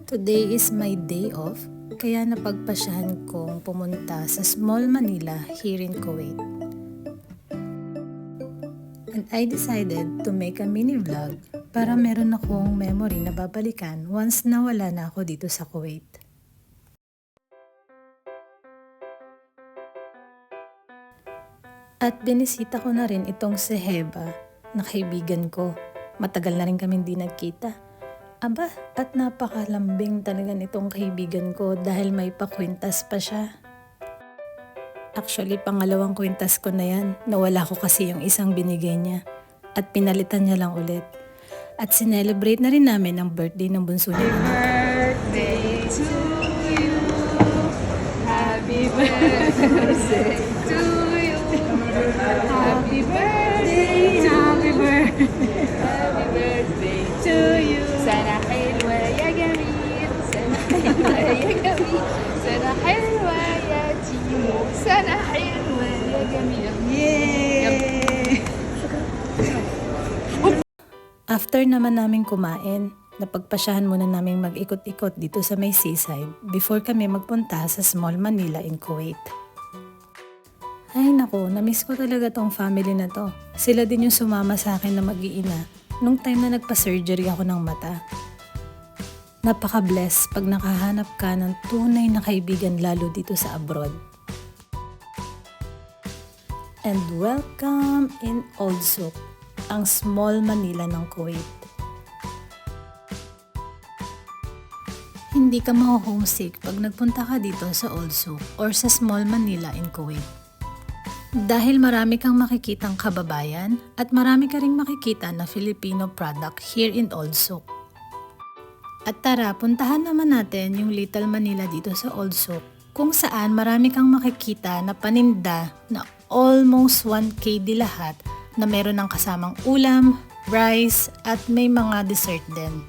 Today is my day off, kaya napagpasyahan kong pumunta sa Small Manila here in Kuwait. And I decided to make a mini vlog para meron akong memory na babalikan once nawala na ako dito sa Kuwait. At binisita ko na rin itong si Heba na kaibigan ko. Matagal na rin kaming di nagkita. Aba, at napakalambing talaga nitong kaibigan ko dahil may pakwintas pa siya. Actually, pangalawang kwintas ko na yan. Nawala ko kasi yung isang binigay niya. At pinalitan niya lang ulit. At sinelebrate na rin namin ang birthday ng bunso niya. Birthday to you. Happy birthday to you. Happy birthday, happy birthday, happy birthday to you. Sana حلوة يا جميل, sana حلوة يا جميل, sana حلوة يا تيمو, sana حلوة يا جميل. Yay! After naman namin kumain, napagpasyahan muna namin mag-ikot-ikot dito sa may seaside before kami magpunta sa Small Manila in Kuwait. Ay nako, namiss ko talaga tong family na to. Sila din yung sumama sa akin na mag-iina nung time na nagpa-surgery ako ng mata. Napaka-bless pag nakahanap ka ng tunay na kaibigan lalo dito sa abroad. And welcome in Old Souk, ang Small Manila ng Kuwait. Hindi ka ma-homesick pag nagpunta ka dito sa Old Souk or sa Small Manila in Kuwait. Dahil marami kang makikitang kababayan at marami ka ring makikita na Filipino product here in Old Souk. At tara, puntahan naman natin yung Little Manila dito sa Old Souk kung saan marami kang makikita na paninda na almost 1KD lahat na meron ng kasamang ulam, rice at may mga dessert din.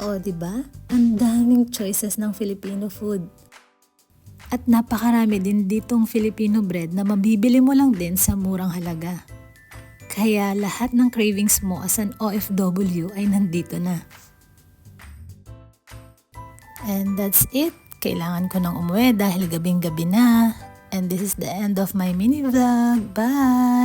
O, diba? Ang daming choices ng Filipino food. At napakarami din ditong Filipino bread na mabibili mo lang din sa murang halaga. Kaya lahat ng cravings mo as an OFW ay nandito na. And that's it. Kailangan ko nang umuwi dahil gabing-gabi na. And this is the end of my mini vlog. Bye!